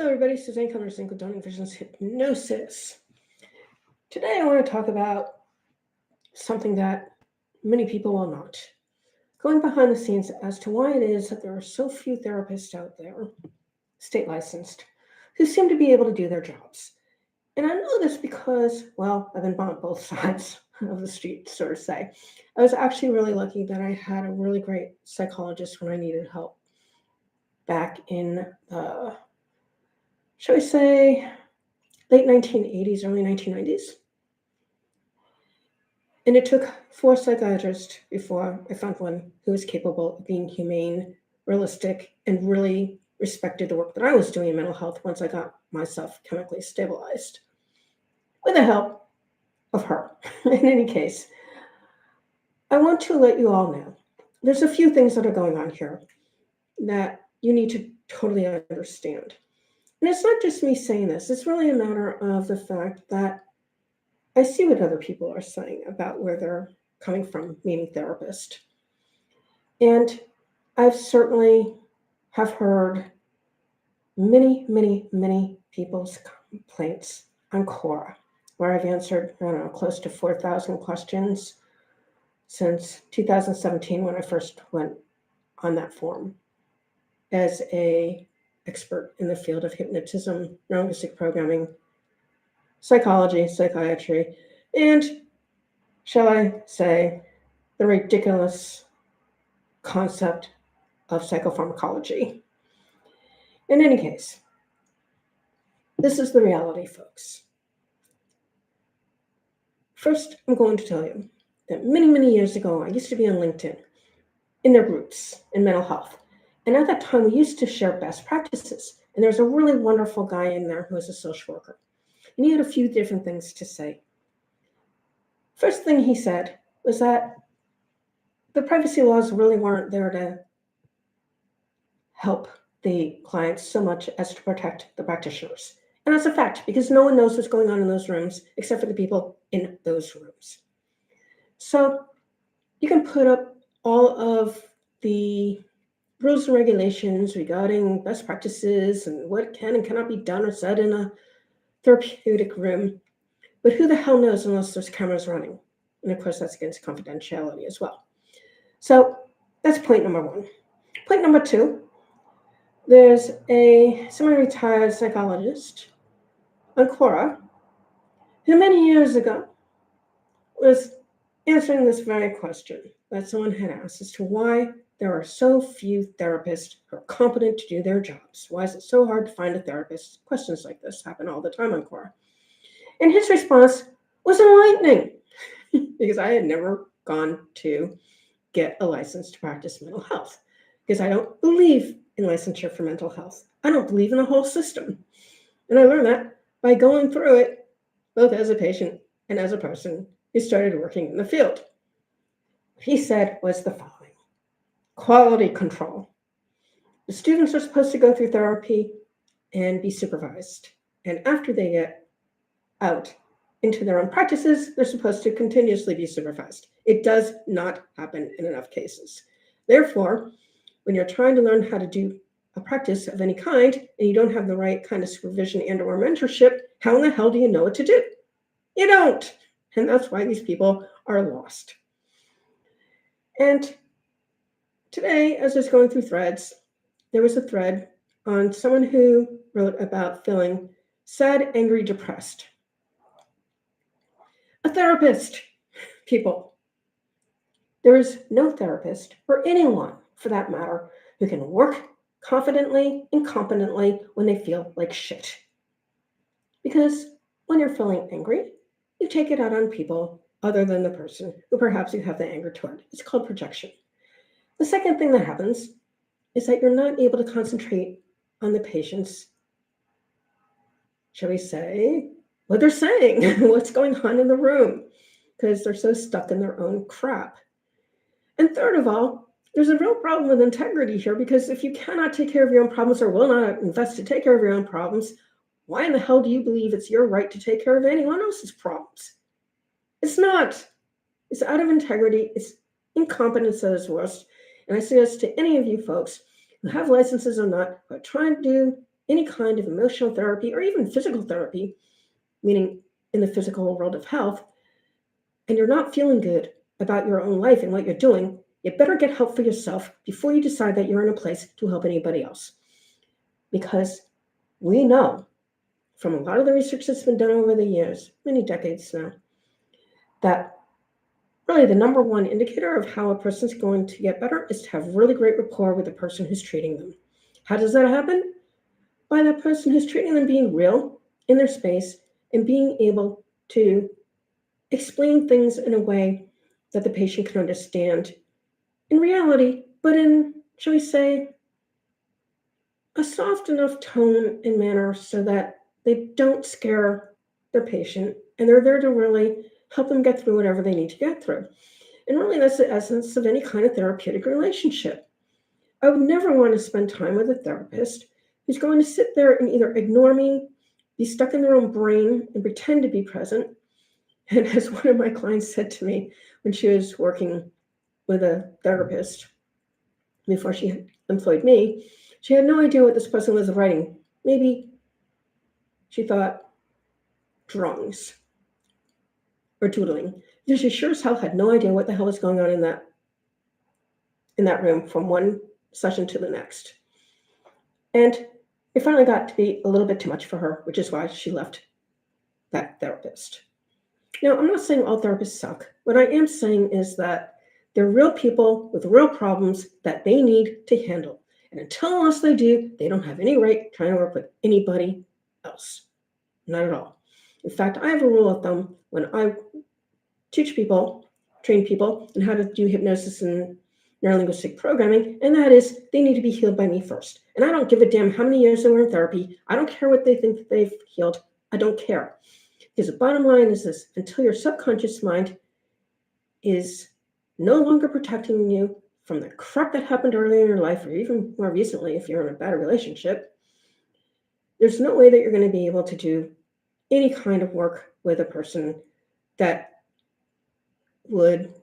Hello, everybody. Suzanne Kellner-Zinck with Dawn Visions Hypnosis. Today, I want to talk about something that many people will not. Going behind the scenes as to why it is that there are so few therapists out there, state licensed, who seem to be able to do their jobs. And I know this because, well, I've been on both sides of the street, so to say. I was actually really lucky that I had a really great psychologist when I needed help back in shall we say, late 1980s, early 1990s. And it took 4 psychiatrists before I found one who was capable of being humane, realistic, and really respected the work that I was doing in mental health once I got myself chemically stabilized, with the help of her. In any case, I want to let you all know there's a few things that are going on here that you need to totally understand. And it's not just me saying this, it's really a matter of the fact that I see what other people are saying about where they're coming from, meaning therapist. And I've certainly have heard many people's complaints on Quora, where I've answered, I don't know, close to 4,000 questions since 2017 when I first went on that forum as a expert in the field of hypnotism, neurolinguistic programming, psychology, psychiatry, and, shall I say, the ridiculous concept of psychopharmacology. In any case, this is the reality, folks. First, I'm going to tell you that many years ago, I used to be on LinkedIn in their groups in mental health. And at that time, we used to share best practices. And there's a really wonderful guy in there who is a social worker. And he had a few different things to say. First thing he said was that the privacy laws really weren't there to help the clients so much as to protect the practitioners. And that's a fact, because no one knows what's going on in those rooms except for the people in those rooms. So you can put up all of the rules and regulations regarding best practices and what can and cannot be done or said in a therapeutic room, but who the hell knows unless there's cameras running? And of course, that's against confidentiality as well. So that's point number 1. Point number 2, there's a semi-retired psychologist on Quora who many years ago was answering this very question that someone had asked as to why there are so few therapists who are competent to do their jobs. Why is it so hard to find a therapist? Questions like this happen all the time on Quora. And his response was enlightening because I had never gone to get a license to practice mental health because I don't believe in licensure for mental health. I don't believe in the whole system. And I learned that by going through it, both as a patient and as a person who started working in the field. What he said was the following: quality control. The students are supposed to go through therapy and be supervised. And after they get out into their own practices, they're supposed to continuously be supervised. It does not happen in enough cases. Therefore, when you're trying to learn how to do a practice of any kind and you don't have the right kind of supervision and or mentorship, how in the hell do you know what to do? You don't. And that's why these people are lost. And today, as I was going through threads, there was a thread on someone who wrote about feeling sad, angry, depressed. A therapist, people. There is no therapist, or anyone for that matter, who can work confidently and competently when they feel like shit. Because when you're feeling angry, you take it out on people other than the person who perhaps you have the anger toward. It's called projection. The second thing that happens is that you're not able to concentrate on the patient's, shall we say, what they're saying, what's going on in the room, because they're so stuck in their own crap. And third of all, there's a real problem with integrity here, because if you cannot take care of your own problems or will not invest to take care of your own problems, why in the hell do you believe it's your right to take care of anyone else's problems? It's not. It's out of integrity. It's incompetence at its worst. And I suggest to any of you folks who have licenses or not, who are trying to do any kind of emotional therapy or even physical therapy, meaning in the physical world of health, and you're not feeling good about your own life and what you're doing, you better get help for yourself before you decide that you're in a place to help anybody else. Because we know from a lot of the research that's been done over the years, many decades now, that really the number one indicator of how a person's going to get better is to have really great rapport with the person who's treating them. How does that happen? By the person who's treating them being real in their space and being able to explain things in a way that the patient can understand in reality, but in, shall we say, a soft enough tone and manner so that they don't scare their patient and they're there to really help them get through whatever they need to get through. And really, that's the essence of any kind of therapeutic relationship. I would never want to spend time with a therapist who's going to sit there and either ignore me, be stuck in their own brain, and pretend to be present. And as one of my clients said to me when she was working with a therapist before she employed me, she had no idea what this person was writing. Maybe she thought drawings or doodling. Because she sure as hell had no idea what the hell was going on in that room from one session to the next. And it finally got to be a little bit too much for her, which is why she left that therapist. Now, I'm not saying all therapists suck. What I am saying is that they're real people with real problems that they need to handle. And until unless they do, they don't have any right trying to work with anybody else. Not at all. In fact, I have a rule of thumb when I teach people, train people on how to do hypnosis and neurolinguistic programming, and that is they need to be healed by me first. And I don't give a damn how many years they were in therapy. I don't care what they think that they've healed. I don't care. Because the bottom line is this: until your subconscious mind is no longer protecting you from the crap that happened earlier in your life, or even more recently if you're in a bad relationship, there's no way that you're going to be able to do any kind of work with a person that would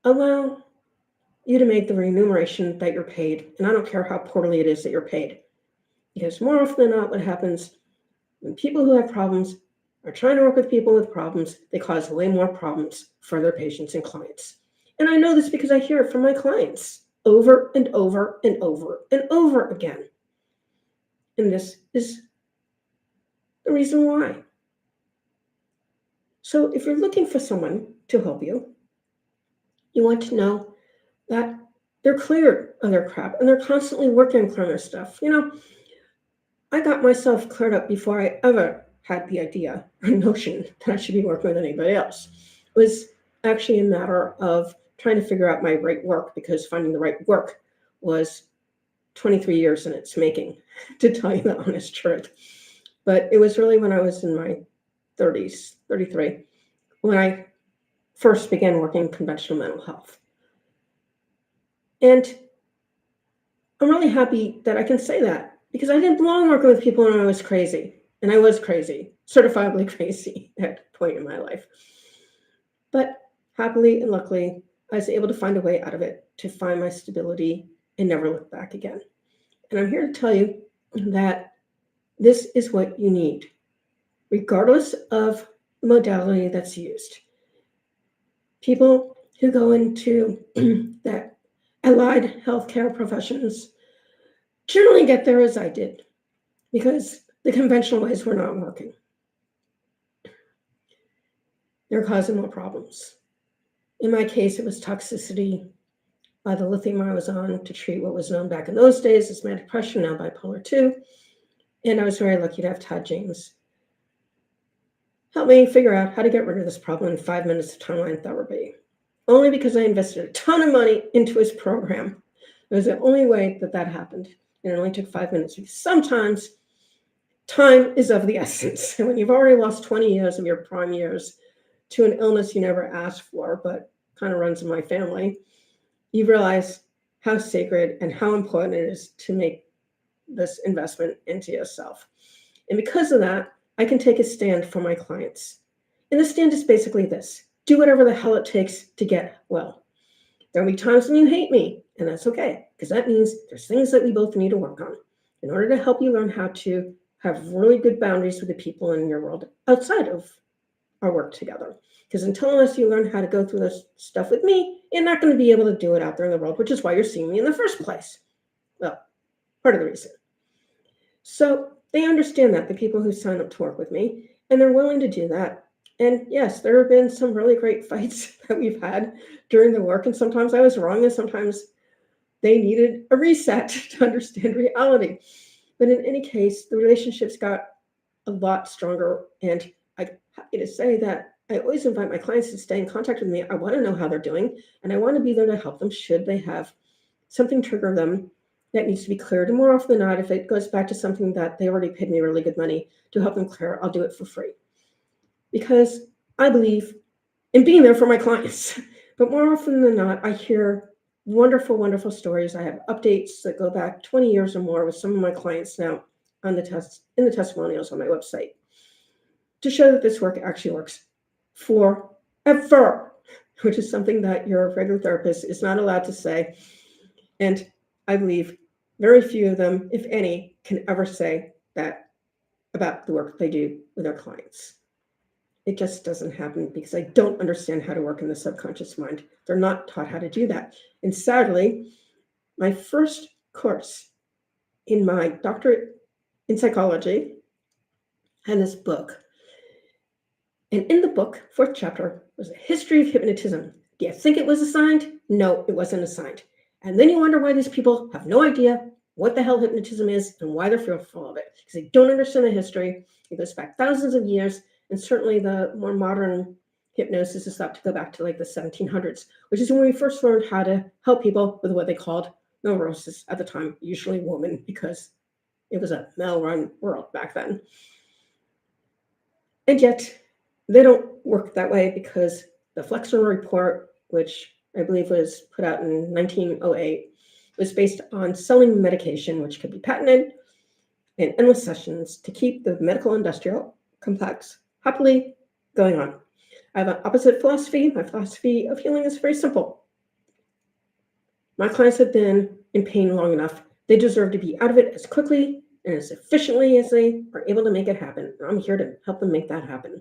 allow you to make the remuneration that you're paid. And I don't care how poorly it is that you're paid. Because more often than not, what happens when people who have problems are trying to work with people with problems, they cause way more problems for their patients and clients. And I know this because I hear it from my clients over and over and over and over again. And this is the reason why. So if you're looking for someone to help you, you want to know that they're cleared of their crap and they're constantly working on clearing their stuff. I got myself cleared up before I ever had the idea or notion that I should be working with anybody else. It was actually a matter of trying to figure out my right work, because finding the right work was 23 years in its making, to tell you the honest truth. But it was really when I was in my 30s, 33, when I first began working in conventional mental health. And I'm really happy that I can say that, because I didn't belong working with people when I was crazy. And I was crazy, certifiably crazy at a point in my life. But happily and luckily, I was able to find a way out of it, to find my stability and never look back again. And I'm here to tell you that this is what you need, regardless of the modality that's used. People who go into that allied healthcare professions generally get there as I did, because the conventional ways were not working. They're causing more problems. In my case, it was toxicity by the lithium I was on to treat what was known back in those days as manic depression, now bipolar 2. And I was very lucky to have Todd James help me figure out how to get rid of this problem in 5 minutes of timeline therapy. Only because I invested a ton of money into his program. It was the only way that happened. And it only took 5 minutes, because sometimes time is of the essence. And when you've already lost 20 years of your prime years to an illness you never asked for, but kind of runs in my family, you realize how sacred and how important it is to make this investment into yourself. And because of that, I can take a stand for my clients. And the stand is basically this: do whatever the hell it takes to get well. There'll be times when you hate me, and that's okay, because that means there's things that we both need to work on. in order to help you learn how to have really good boundaries with the people in your world outside of our work together. Because unless you learn how to go through this stuff with me, you're not going to be able to do it out there in the world, which is why you're seeing me in the first place. Well, part of the reason. So they understand that, the people who sign up to work with me, and they're willing to do that. And yes, there have been some really great fights that we've had during the work, and sometimes I was wrong, and sometimes they needed a reset to understand reality. But in any case, the relationships got a lot stronger, and I'm happy to say that I always invite my clients to stay in contact with me. I want to know how they're doing, and I want to be there to help them should they have something trigger them that needs to be cleared. And more often than not, if it goes back to something that they already paid me really good money to help them clear, I'll do it for free. Because I believe in being there for my clients. But more often than not, I hear wonderful, wonderful stories. I have updates that go back 20 years or more with some of my clients now on the testimonials on my website to show that this work actually works forever, which is something that your regular therapist is not allowed to say. And I believe very few of them, if any, can ever say that about the work they do with their clients. It just doesn't happen because I don't understand how to work in the subconscious mind. They're not taught how to do that. And sadly, my first course in my doctorate in psychology had this book. And in the book, fourth chapter, was a history of hypnotism. Do you think it was assigned? No, it wasn't assigned. And then you wonder why these people have no idea what the hell hypnotism is and why they're fearful of it. Because they don't understand the history. It goes back thousands of years. And certainly the more modern hypnosis is thought to go back to like the 1700s, which is when we first learned how to help people with what they called neurosis at the time, usually women, because it was a male-run world back then. And yet they don't work that way because the Flexner report, which I believe was put out in 1908, was based on selling medication, which could be patented, in endless sessions to keep the medical industrial complex happily going on. I have an opposite philosophy. My philosophy of healing is very simple. My clients have been in pain long enough. They deserve to be out of it as quickly and as efficiently as they are able to make it happen. And I'm here to help them make that happen.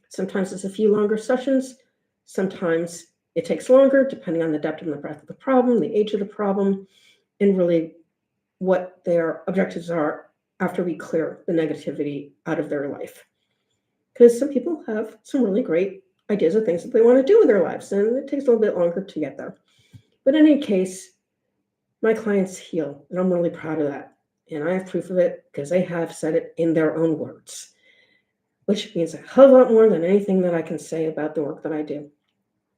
Sometimes it's a few longer sessions. Sometimes it takes longer, depending on the depth and the breadth of the problem, the age of the problem, and really what their objectives are after we clear the negativity out of their life. Because some people have some really great ideas of things that they want to do with their lives, and it takes a little bit longer to get there. But in any case, my clients heal, and I'm really proud of that. And I have proof of it because they have said it in their own words, which means a hell of a lot more than anything that I can say about the work that I do,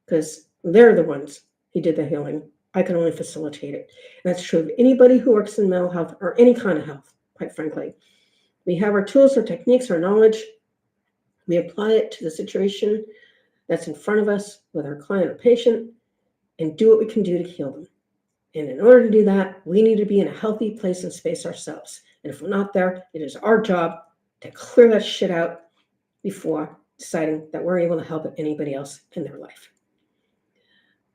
because they're the ones who did the healing. I can only facilitate it. And that's true of anybody who works in mental health or any kind of health, quite frankly. We have our tools, our techniques, our knowledge. We apply it to the situation that's in front of us with our client or patient and do what we can do to heal them. And in order to do that, we need to be in a healthy place and space ourselves. And if we're not there, it is our job to clear that shit out before deciding that we're able to help anybody else in their life.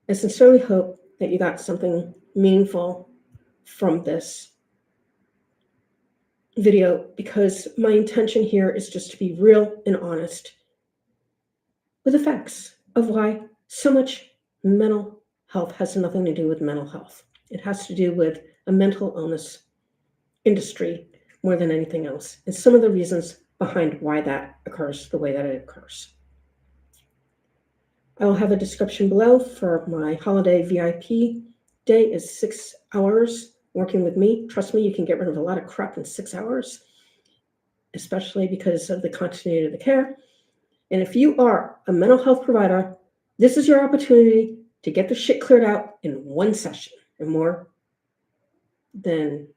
I sincerely hope that you got something meaningful from this video, because my intention here is just to be real and honest with the facts of why so much mental health has nothing to do with mental health. It has to do with a mental illness industry more than anything else, and some of the reasons behind why that occurs the way that it occurs. I will have a description below for my holiday VIP day. Is 6 hours working with me. Trust me, you can get rid of a lot of crap in 6 hours, especially because of the continuity of the care. And if you are a mental health provider, this is your opportunity to get the shit cleared out in one session, and more than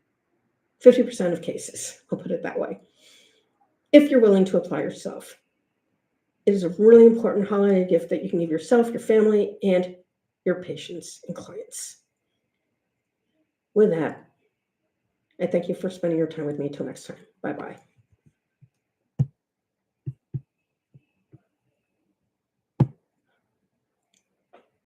50% of cases, I'll put it that way, if you're willing to apply yourself. It is a really important holiday gift that you can give yourself, your family, and your patients and clients. With that, I thank you for spending your time with me. Till next time. Bye-bye.